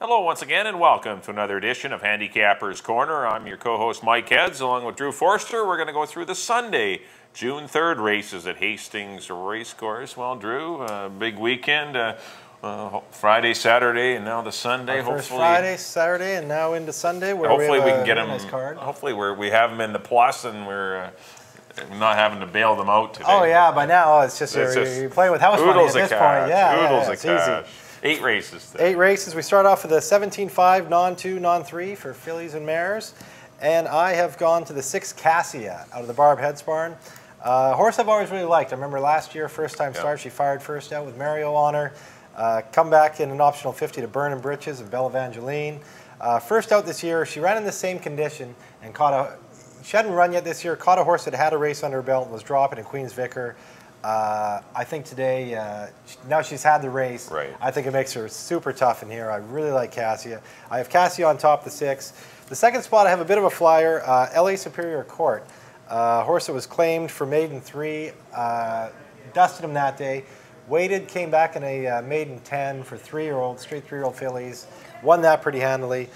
Hello once again and welcome to another edition of Handicappers Corner. I'm your co-host Mike Heads along with Drew Forster. We're going to go through the Sunday, June 3rd races at Hastings Racecourse. Well, Drew, big weekend, Friday, Saturday, and now the Sunday. First Friday, Saturday, and now into Sunday. Where hopefully we have can get them. Nice card. Hopefully we have them in the plus and we're not having to bail them out today. Oh yeah, by now it's just you're playing with house money at this point. Yeah, it's easy. 8 races today. 8 races. We start off with the 17-5, non-2, non-3 for fillies and mares. And I have gone to the 6 Cassia out of the Barb Heads barn. Horse I've always really liked. I remember last year, first time start, she fired first out with Mario on her. Come back in an optional 50 to Burn and Britches of Belle Evangeline. First out this year, she ran in the same condition and she hadn't run yet this year, caught a horse that had a race under her belt and was dropping in Queen's Vicar. I think today, now she's had the race, right. I think it makes her super tough in here. I really like Cassia. I have Cassia on top of the 6. The second spot, I have a bit of a flyer, LA Superior Court. Horse that was claimed for maiden 3, dusted him that day, waited, came back in a maiden 10 for 3-year-old, straight 3-year-old fillies, won that pretty handily.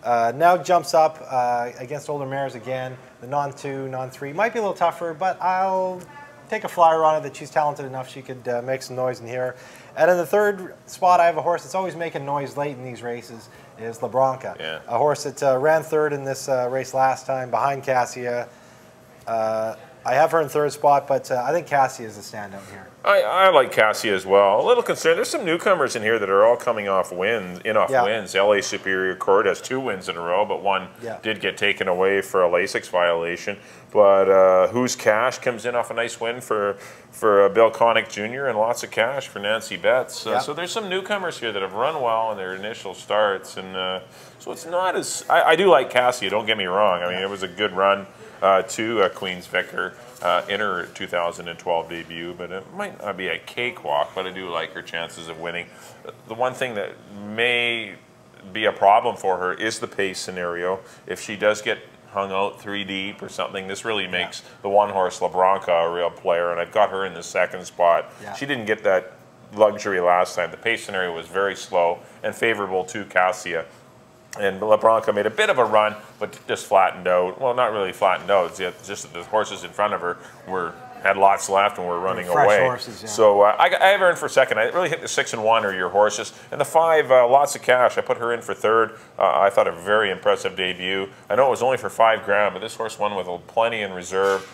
Now jumps up against older mares again, the non-2, non-3. Might be a little tougher, but I'll take a flyer on it that she's talented enough she could make some noise in here. And in the third spot, I have a horse that's always making noise late in these races, is La Bronca. Yeah. A horse that ran third in this race last time, behind Cassia. I have her in third spot, but I think Cassia is the standout here. I like Cassia as well. A little concerned. There's some newcomers in here that are all coming off wins. Wins. LA Superior Court has 2 wins in a row, but one did get taken away for a Lasix violation. But Who's Cash comes in off a nice win for Bill Connick Jr. and lots of cash for Nancy Betts. So there's some newcomers here that have run well in their initial starts, and so it's not as I do like Cassia. Don't get me wrong. I mean, it was a good run to Queen's Vicar in her 2012 debut, but it might not be a cakewalk, but I do like her chances of winning. The one thing that may be a problem for her is the pace scenario. If she does get hung out 3 deep or something, this really makes the one-horse La Bronca a real player, and I've got her in the second spot. She didn't get that luxury last time. The pace scenario was very slow and favorable to Cassia. And La Bronca made a bit of a run, but just flattened out. Well, not really flattened out. It's just that the horses in front of her had lots left and were running away. Horses, So I have her in for second. I really think the 6 and 1 are your horses. And the 5, Lots of Cash, I put her in for third. I thought a very impressive debut. I know it was only for $5 grand, but this horse won with plenty in reserve.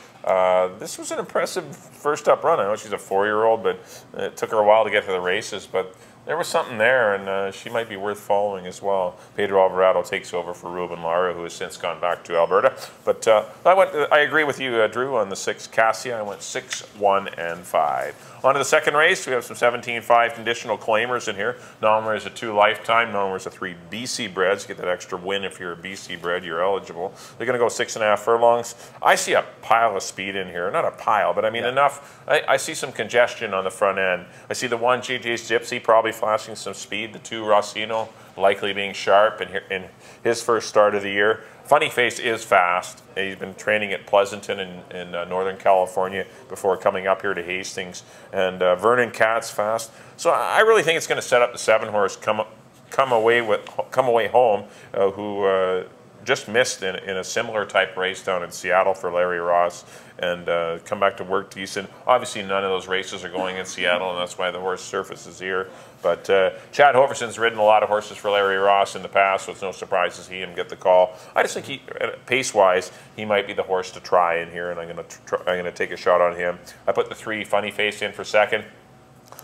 This was an impressive first up run. I know she's a 4-year-old, but it took her a while to get to the races. But there was something there, and she might be worth following as well. Pedro Alvarado takes over for Ruben Lara, who has since gone back to Alberta. But I agree with you, Drew, on the 6 Cassia. I went 6, 1, and 5. On to the second race. We have some 17-5 conditional claimers in here. Nominally is a 2 lifetime. Nominally is a 3 BC breds. You get that extra win if you're a BC bred. You're eligible. They're going to go 6.5 furlongs. I see a pile of speed in here. Not a pile, but I mean enough. I see some congestion on the front end. I see the 1 JJ's Gypsy probably flashing some speed. The 2 Rossino likely being sharp in his first start of the year. Funny Face is fast. He's been training at Pleasanton in Northern California before coming up here to Hastings. And Vernon Cat's fast. So I really think it's going to set up the 7-horse come away home, who just missed in a similar type race down in Seattle for Larry Ross, and come back to work decent. Obviously, none of those races are going in Seattle, and that's why the horse surfaces here. But Chad Hoverson's ridden a lot of horses for Larry Ross in the past, so it's no surprise to see him get the call. I just think pace-wise, he might be the horse to try in here, and I'm going to take a shot on him. I put the 3 Funny Face in for second.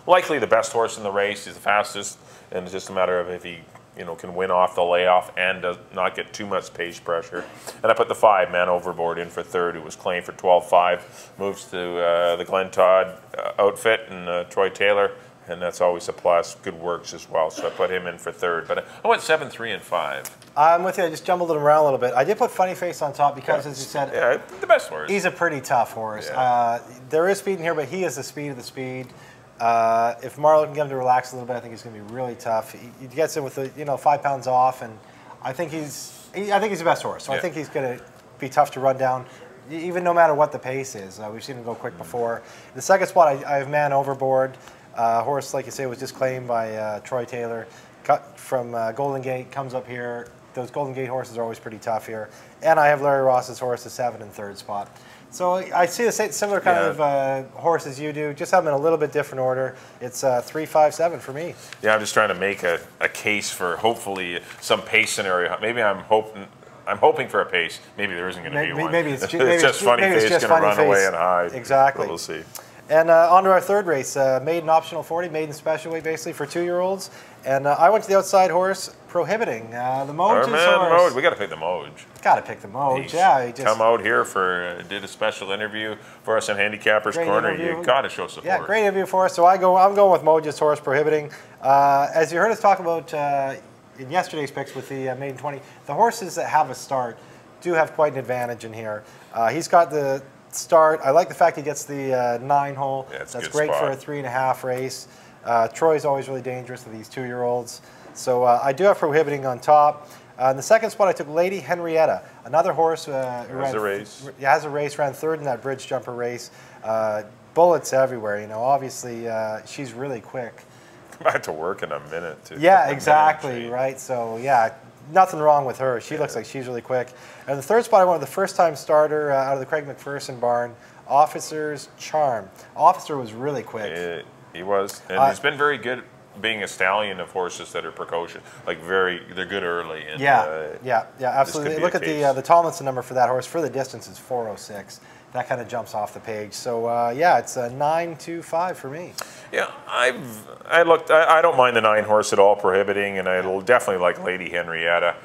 Likely the best horse in the race. He's the fastest, and it's just a matter of if he can win off the layoff and does not get too much pace pressure. And I put the 5 Man Overboard in for third, who was claimed for 12.5. Moves to the Glenn Todd outfit and Troy Taylor, and that's always a plus. Good works as well, so I put him in for third. But I went 7, 3, and 5. I'm with you. I just jumbled them around a little bit. I did put Funny Face on top because, as you said, the best horse. He's a pretty tough horse. There is speed in here, but he is the speed of the speed. If Marlowe can get him to relax a little bit, I think he's going to be really tough. He gets in with 5 pounds off, and I think he's the best horse. So I think he's going to be tough to run down, even no matter what the pace is. We've seen him go quick before. The second spot, I have Man Overboard. Horse, like you say, was just claimed by Troy Taylor. cut from Golden Gate, comes up here. Those Golden Gate horses are always pretty tough here. And I have Larry Ross's horse, the 7 and 3rd spot. So I see the similar kind of horse as you do, just have them in a little bit different order. It's 3, 5, 7 for me. Yeah, I'm just trying to make a case for hopefully some pace scenario. Maybe I'm hoping for a pace. Maybe there isn't going to be one. Maybe it's just funny face going to run away and hide. Exactly. But we'll see. And on to our third race, maiden optional 40, maiden special weight basically for 2-year-olds. And I went to the outside horse, Prohibiting. The Moj horse. We got to pick the Moj. Got to pick the Moj. Yeah, he just come out here did a special interview for us in Handicappers Corner. You got to show support. Yeah, great interview for us. So I'm going with Moj's horse, Prohibiting. As you heard us talk about in yesterday's picks with the maiden 20, the horses that have a start do have quite an advantage in here. He's got the start. I like the fact he gets the 9-hole. Yeah, that's great for a 3.5 race. Troy's always really dangerous with these 2-year-olds. So I do have Prohibiting on top. In the second spot, I took Lady Henrietta, another horse who has a race, ran 3rd in that bridge jumper race. Bullets everywhere, you know. Obviously, she's really quick. Back to work in a minute, too. Yeah, exactly, right? So, yeah, nothing wrong with her. She looks like she's really quick. And the third spot, I went with the first-time starter out of the Craig McPherson barn, Officer's Charm. Officer was really quick. He was, and he's been very good being a stallion of horses that are precocious. Like they're good early. And, yeah, absolutely. Look at the Tomlinson number for that horse. For the distance, is 406. That kind of jumps off the page. So yeah, it's a 9-2-5 for me. Yeah, I looked. I don't mind the 9 horse at all, Prohibiting, and I definitely like Lady Henrietta.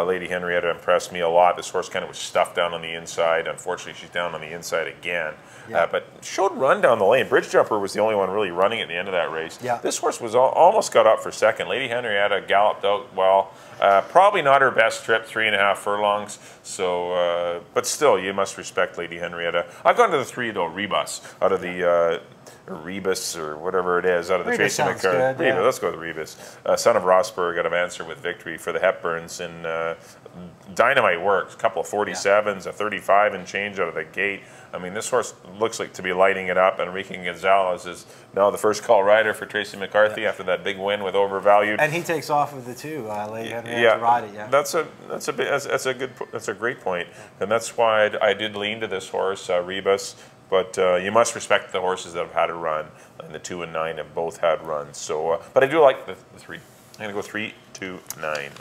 Lady Henrietta impressed me a lot. This horse kind of was stuffed down on the inside. Unfortunately, she's down on the inside again. Yeah. But showed run down the lane. Bridge Jumper was the only one really running at the end of that race. Yeah. This horse was almost got up for second. Lady Henrietta galloped out well. Probably not her best trip, 3.5 furlongs. So, but still, you must respect Lady Henrietta. I've gone to the 3 though, Rebus, out of the Rebus or whatever it is, out of the Tracy McCarthy. Yeah. Let's go with Rebus. Son of Rosberg got an answer with victory for the Hepburns in dynamite work. A couple of 47s, a 35 and change out of the gate. I mean, this horse looks like to be lighting it up, and Enrique Gonzalez is now the first call rider for Tracy McCarthy after that big win with Overvalued. And he takes off of the 2, Lady Henrietta to ride it. Yeah, that's a great point, and that's why I did lean to this horse, Rebus. But you must respect the horses that have had a run, and the 2 and 9 have both had runs. So, but I do like the 3. I'm going to go 3, 2, 9.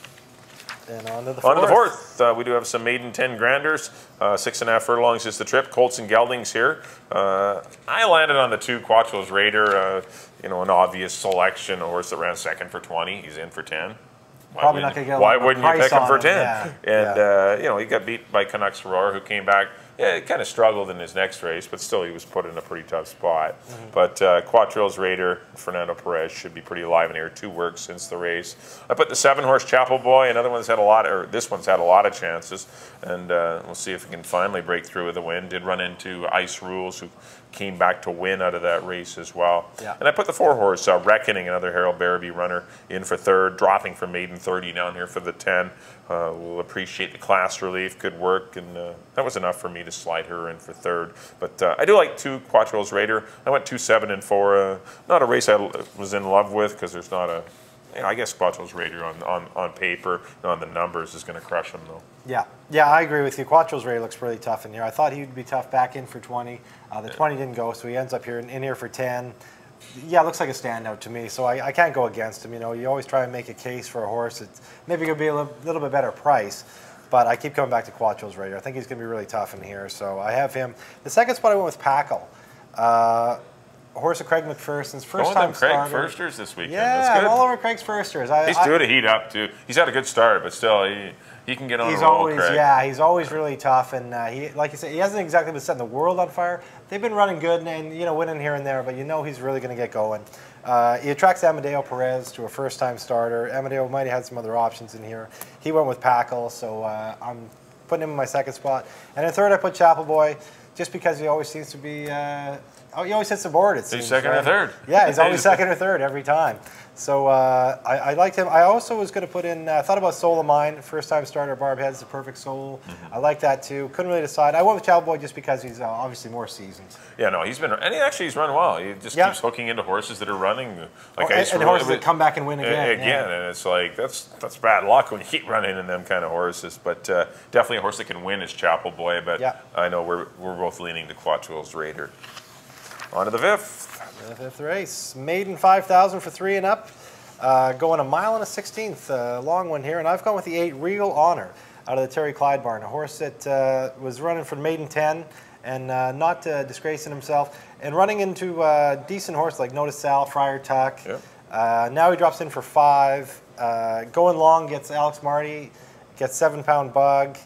And on to the 4th. On to the 4th. We do have some maiden 10 granders. 6.5 furlongs is the trip. Colts and Geldings here. I landed on the 2 Quattro's Raider. You know, an obvious selection. A horse that ran second for 20. He's in for 10. Probably not going to get Why wouldn't you pick him for 10? Yeah. And, you know, he got beat by Canucks Roar, who came back. Yeah, he kind of struggled in his next race, but still he was put in a pretty tough spot. But Quattro's Raider, Fernando Perez should be pretty alive in here. 2 works since the race. I put the 7-horse Chapel Boy. Another one's had a lot, or this one's had a lot of chances, and we'll see if he can finally break through with a win. Did run into Ice Rules, who came back to win out of that race as well. Yeah. And I put the 4-horse Reckoning, another Harold Barabee runner, in for 3rd, dropping from maiden 30 down here for the 10. We'll appreciate the class relief, good work, and that was enough for me to slide her in for 3rd. But I do like 2 Quattro's Raider. I went 2, 7, and 4. Not a race I was in love with, because there's not a. You know, I guess Quattro's Raider on paper, on the numbers, is going to crush him though. Yeah, I agree with you. Quattro's Raider looks really tough in here. I thought he would be tough back in for 20. The 20 didn't go, so he ends up here in here for 10. Yeah, it looks like a standout to me, so I can't go against him. You know, you always try and make a case for a horse. It's maybe going to be a little bit better price, but I keep coming back to Quattro's Raider. I think he's going to be really tough in here, so I have him. The second spot I went with Packle. Horse of Craig McPherson's first-time starter. Craig Firsters this weekend. Yeah, That's good. I'm all over Craig's Firsters. He's due to heat up, too. He's had a good start, but still, he can get on a roll, Craig. Yeah, he's always really tough, and he, like you said, he hasn't exactly been setting the world on fire. They've been running good and you know, winning here and there, but you know he's really going to get going. He attracts Amadeo Perez to a first-time starter. Amadeo might have had some other options in here. He went with Packle, so I'm putting him in my second spot. And in third, I put Chapel Boy, just because he always seems to be. He always hits the board, it seems. He's second or third. Yeah, he's always second or third every time. So I liked him. I also was going to put in, thought about Soul of Mine, first time starter, Barb Head's the perfect soul. I like that too. Couldn't really decide. I went with Cowboy just because he's obviously more seasoned. Yeah, no, he's he's run well. He just keeps hooking into horses that are running. Like and horses that come back and win again. And it's like, that's bad luck when you keep running in them kind of horses. But definitely a horse that can win is Chapel Boy, but I know we're both leaning to Quattrill's Raider. On to the fifth. The fifth race. Maiden 5,000 for 3 and up. Going 1 mile and a 16th. Long one here. And I've gone with the 8 Regal Honor out of the Terry Clyde barn. A horse that was running for Maiden 10 and not disgracing himself. And running into a decent horse like Notice Sal, Friar Tuck. Yep. Now he drops in for 5. Going long gets Alex Marty. Gets 7-pound bug.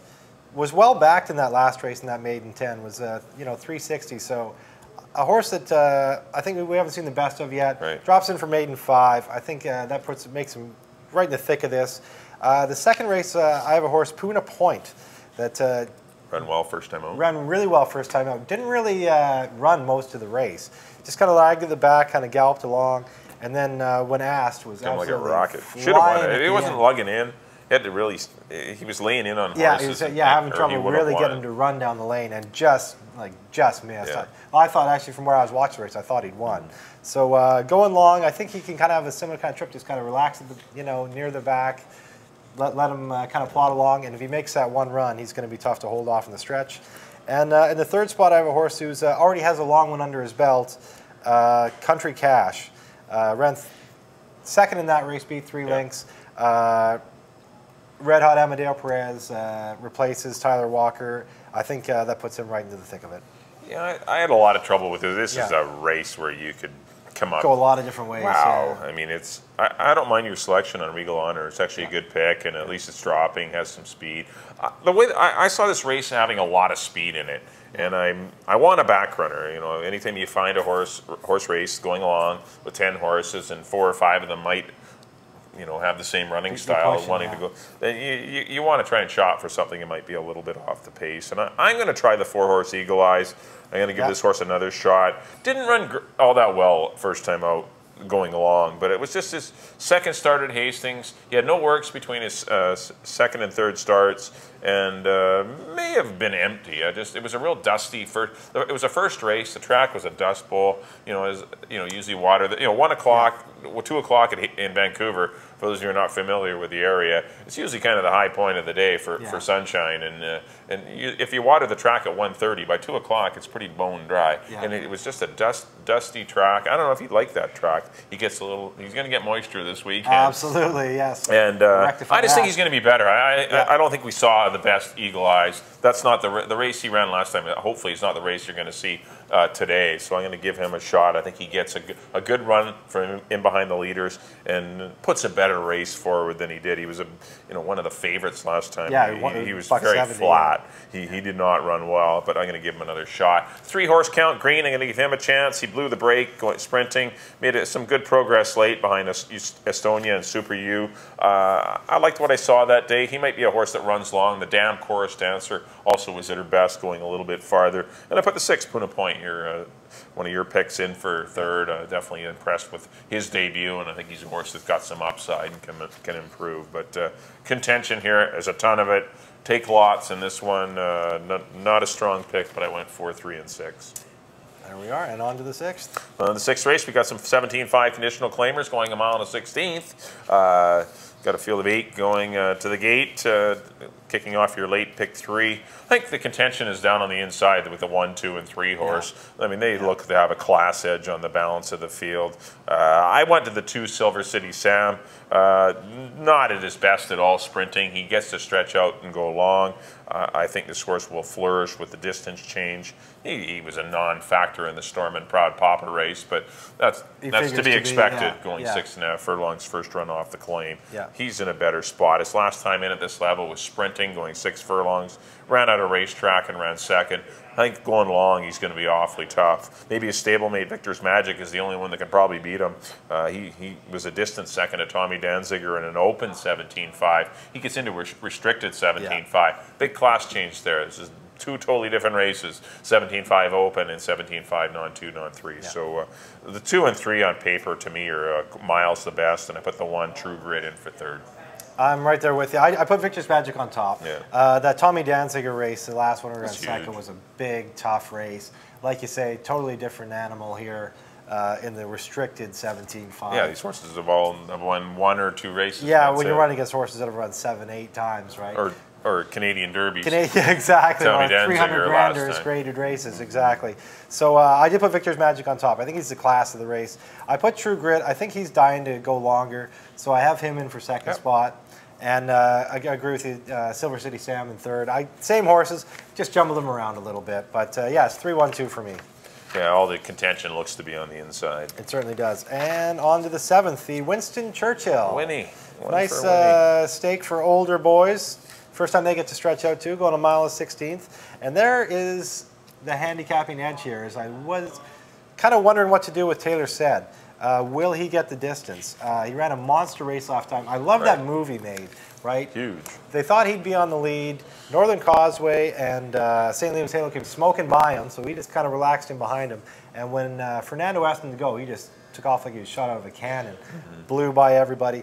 Was well backed in that last race in that Maiden 10. Was 360. So a horse that I think we haven't seen the best of yet. Right. Drops in for Maiden 5. I think that makes him right in the thick of this. The second race, I have a horse, Puna Point, that ran well first time out. Ran really well first time out. Didn't really run most of the race. Just kind of lagged at the back, kind of galloped along, and then when asked, was absolutely like a rocket. Should have won it. He wasn't lugging in. He had to really. He was laying in on horses. Having trouble really getting him to run down the lane and just missed. Yeah. I thought actually from where I was watching the race, I thought he'd won. So going long, I think he can kind of have a similar kind of trip, just kind of relax at the, near the back, let him kind of plod along, and if he makes that one run, he's going to be tough to hold off in the stretch. And in the third spot, I have a horse who's already has a long one under his belt, Country Cash. Ran second in that race, beat 3 lengths. Red Hot Amadeo Perez replaces Tyler Walker. I think that puts him right into the thick of it. Yeah, I had a lot of trouble with it. This is a race where you could come up. Go a lot of different ways. Wow. Yeah. I mean, I don't mind your selection on Regal Honor. It's actually a good pick, and at least it's dropping, has some speed. The way I saw this race having a lot of speed in it, and I want a back runner. Anytime you find a horse race going along with 10 horses and 4 or 5 of them might have the same running style, wanting to go. Then you want to try and shop for something that might be a little bit off the pace. And I'm going to try the 4-horse Eagle Eyes. I'm going to give this horse another shot. Didn't run all that well first time out going along, but it was just his second start at Hastings. He had no works between his second and third starts, and may have been empty. It was a real dusty first. It was a first race. The track was a dust bowl. Usually water. 1 o'clock, 2 o'clock in Vancouver. For those of you who are not familiar with the area, it's usually kind of the high point of the day for sunshine. And if you water the track at 1:30, by 2 o'clock it's pretty bone dry. Yeah. And it was just a dusty track. I don't know if he'd like that track. He's going to get moisture this weekend. Absolutely, yes. And I just think he's going to be better. I don't think we saw the best Eagle Eyes. That's not the race he ran last time. Hopefully it's not the race you're going to see today. So I'm going to give him a shot. I think he gets a good run from in behind the leaders and puts a better race forward than he did. He was one of the favorites last time. Yeah, he was very 70, flat. Yeah. He did not run well, but I'm going to give him another shot. 3-horse Count Green. I'm going to give him a chance. He blew the brake going sprinting. Made some good progress late behind Estonia and Super U. I liked what I saw that day. He might be a horse that runs long. The Damn Chorus Dancer also was at her best, going a little bit farther. And I put the 6 Puna Point, one of your picks, in for third. Definitely impressed with his debut, and I think he's a horse that's got some upside and can improve. But contention here, there's a ton of it. Take lots in this one. Not a strong pick, but I went 4, 3, and 6. There we are, and on to the 6th. On the 6th race, we got some 17.5 conditional claimers going 1 mile and a 16th. Got a field of 8 going to the gate, kicking off your late pick 3. I think the contention is down on the inside with the 1, 2, and 3 horse. Yeah. I mean, they look to have a class edge on the balance of the field. I went to the 2 Silver City Sam. Not at his best at all sprinting. He gets to stretch out and go long. I think this horse will flourish with the distance change. He was a non-factor in the Storm and Proud Papa race, but that's to be expected going 6.5 furlongs first run off the claim. Yeah. He's in a better spot. His last time in at this level was sprinting, going 6 furlongs, ran out of racetrack and ran second. I think going long, he's going to be awfully tough. Maybe his stablemate Victor's Magic is the only one that can probably beat him. He was a distant second to Tommy Danziger in an open 17.5. He gets into restricted 17.5. Big class change there. This is two totally different races, 17.5 open and 17.5 non-2, non-3. Yeah. So the 2 and 3 on paper to me are miles the best, and I put the 1 True Grit in for third. I'm right there with you. I put Victor's Magic on top. Yeah. That Tommy Danziger race, the last one we ran second, was a big, tough race. Like you say, totally different animal here in the restricted 17.5. Yeah, these horses have all won 1 or 2 races. Yeah, when you're running against horses that have run 7, 8 times, right? Or Canadian Derbies. Exactly. Tommy Or Danziger 300 granders graded races, exactly. So I did put Victor's Magic on top. I think he's the class of the race. I put True Grit. I think he's dying to go longer, so I have him in for second spot. And I agree with you, Silver City Sam in third. Same horses, just jumble them around a little bit. But yeah, it's 3-1-2 for me. Yeah, all the contention looks to be on the inside. It certainly does. And on to the 7th, the Winston Churchill. Winnie. Nice stake for older boys. First time they get to stretch out too, going a mile of 16th. And there is the handicapping edge here, as I was kind of wondering what to do with Taylor Said. Will he get the distance? He ran a monster race last time. I love that move he made, right? Huge. They thought he'd be on the lead. Northern Causeway and St. Liam's Halo came smoking by him, so he just kind of relaxed him behind him. And when Fernando asked him to go, he just took off like he was shot out of a cannon, blew by everybody.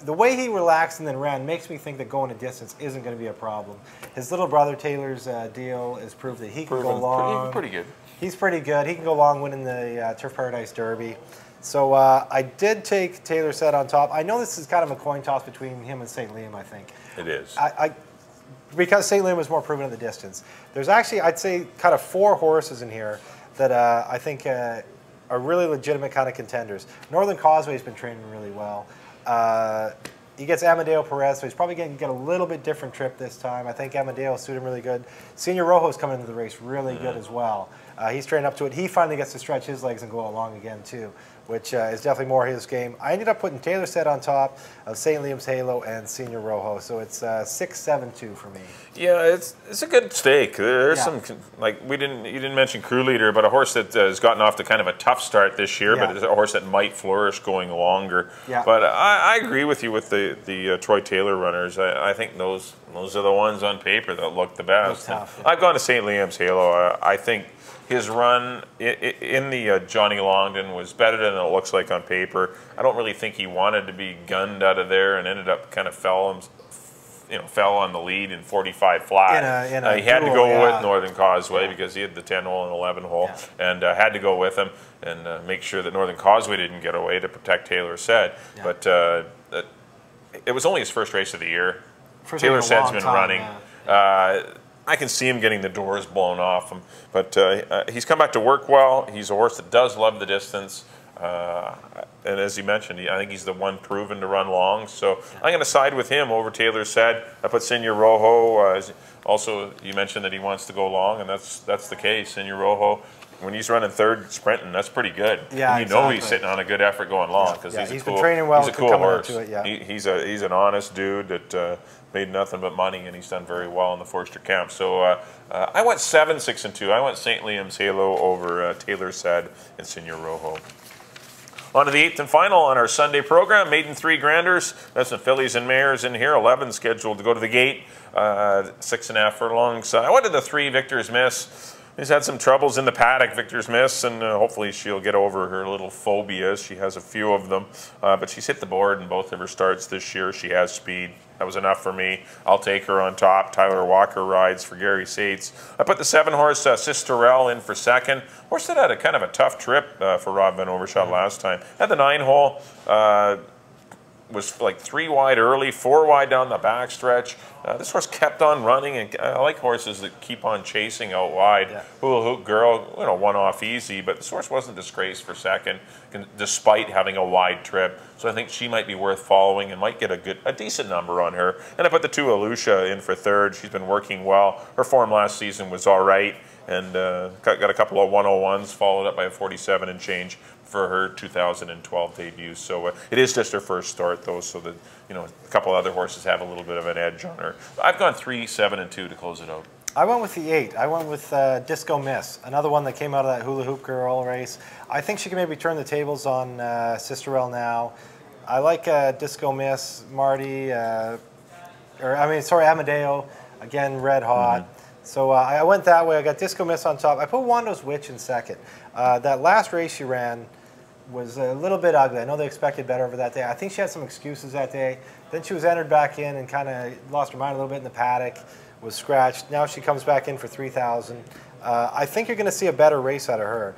The way he relaxed and then ran makes me think that going a distance isn't going to be a problem. His little brother Taylor's deal has proved that he can go long. Pretty good. He's pretty good. He can go long winning the Turf Paradise Derby. So I did take Taylor Said on top. I know this is kind of a coin toss between him and St. Liam, I think. It is. Because St. Liam was more proven at the distance. There's actually, I'd say, kind of 4 horses in here that I think are really legitimate kind of contenders. Northern Causeway's been training really well. He gets Amadeo Perez, so he's probably going to get a little bit different trip this time. I think Amadeo will suit him really good. Senior Rojo's coming into the race really good as well. He's training up to it. He finally gets to stretch his legs and go along again too, which is definitely more his game. I ended up putting Taylor Said on top of St. Liam's Halo and Senior Rojo, so it's 6-7-2 for me. Yeah, it's a good stake. There's some, like you didn't mention Crew Leader, but a horse that has gotten off to kind of a tough start this year, but it's a horse that might flourish going longer. Yeah. But I agree with you with the Troy Taylor runners. I think those are the ones on paper that look the best. I've gone to St. Liam's Halo. I think his run in the Johnny Longden was better than it looks like on paper. I don't really think he wanted to be gunned out of there and ended up kind of fell on the lead in 45 flat. He had to go with Northern Causeway because he had the 10-hole and 11-hole and had to go with him and make sure that Northern Causeway didn't get away to protect Taylor Said. But it was only his first race of the year. Taylor Said's been running. I can see him getting the doors blown off him, but he's come back to work well. He's a horse that does love the distance, and as you mentioned, I think he's the one proven to run long. So I'm going to side with him over Taylor Said. I put Senior Rojo. Also, you mentioned that he wants to go long, and that's the case. Senior Rojo, when he's running third sprinting, that's pretty good. Yeah, you know he's sitting on a good effort going long because he's been training well. He's a cool horse. He's an honest dude that made nothing but money, and he's done very well in the Forster camp. So I went 7-6-2. I went St. Liam's Halo over Taylor Said and Senior Rojo. On to the 8th and final on our Sunday program. Maiden 3 granders. That's some fillies and mares in here. 11 scheduled to go to the gate. 6.5 furlongs. I went to the 3 Victor's Miss. He's had some troubles in the paddock, Victor's Miss, and hopefully she'll get over her little phobias. She has a few of them, but she's hit the board in both of her starts this year. She has speed. That was enough for me. I'll take her on top. Tyler Walker rides for Gary Sates. I put the 7-horse Sisterelle in for second. Horse that had a kind of a tough trip for Rob Van Overshot last time. Had the 9-hole. Was like 3 wide early, 4 wide down the backstretch. This horse kept on running, and I like horses that keep on chasing out wide. Hula Hoop Girl, one off easy, but this horse wasn't disgraced for second, despite having a wide trip. So I think she might be worth following and might get a decent number on her. And I put the 2 Alusha in for third. She's been working well. Her form last season was all right, and got a couple of 101s, followed up by a 47 and change for her 2012 debut. So it is just her first start, though, so that a couple other horses have a little bit of an edge on her. I've gone 3-7-2 to close it out. I went with the 8. I went with Disco Miss, another one that came out of that Hula Hoop Girl race. I think she can maybe turn the tables on Sisterelle now. I like Disco Miss, Marty, Amadeo, again, red hot. So I went that way. I got Disco Miss on top. I put Wando's Witch in second. That last race she ran was a little bit ugly. I know they expected better over that day. I think she had some excuses that day. Then she was entered back in and kind of lost her mind a little bit in the paddock, was scratched. Now she comes back in for 3,000. I think you're going to see a better race out of her.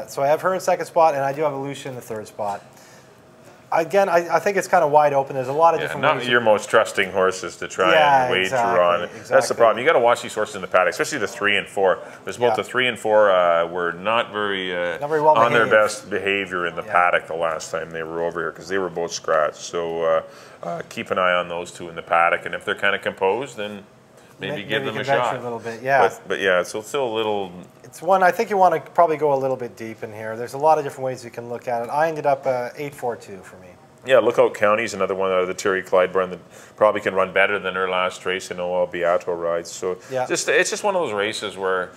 So I have her in second spot, and I do have Lucia in the third spot. Again, I think it's kind of wide open. There's a lot of different ways. Not your most trusting horses to try and wager on. Exactly. That's the problem. You got to watch these horses in the paddock, especially the 3 and 4. There's both the 3 and 4 were not very well on their behaved. best behavior in the paddock the last time they were over here because they were both scratched. So keep an eye on those 2 in the paddock, and if they're kind of composed, then maybe give them a shot. A little bit, yeah. But yeah, it's still a little. It's one I think you want to probably go a little bit deep in here. There's a lot of different ways you can look at it. I ended up 8-4-2 for me. Yeah, Lookout County's another one out of the Terry Clydeburn that probably can run better than her last race in Noel Beato rides. So it's just one of those races where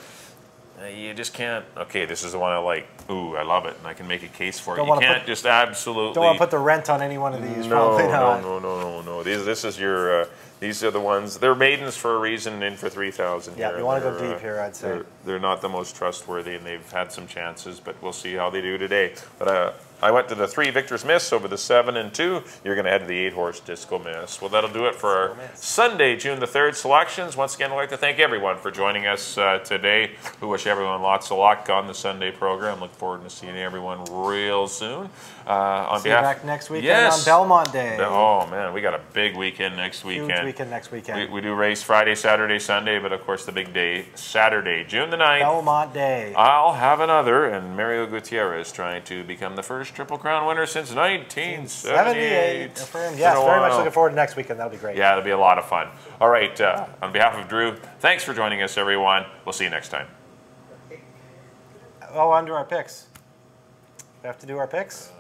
you just can't. Okay, this is the one I like. Ooh, I love it, and I can make a case for it. You can't just absolutely. Don't want to put the rent on any one of these. No. This is your. These are the ones. They're maidens for a reason, in for 3,000. Yeah, you want to go deep here, I'd say. They're not the most trustworthy, and they've had some chances, but we'll see how they do today. But I went to the 3 Victor's Miss over the 7 and 2. You're going to head to the 8-horse Disco Miss. Well, that'll do it for our Sunday, June the 3rd selections. Once again, I'd like to thank everyone for joining us today. We wish everyone lots of luck on the Sunday program. Look forward to seeing everyone real soon. See you back next weekend on Belmont Day. Oh, man, we got a big weekend next weekend. Huge weekend next weekend. We do race Friday, Saturday, Sunday, but of course the big day, Saturday, June the 9th. Belmont Day. I'll have another, and Mario Gutierrez trying to become the first Triple Crown winner since 1978. Affirmed. Yes, very much looking forward to next weekend. That'll be great. Yeah, it'll be a lot of fun. All right, on behalf of Drew, thanks for joining us, everyone. We'll see you next time. Oh, on to our picks. We have to do our picks.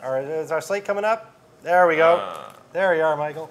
Is our slate coming up? There we go. There you are, Michael.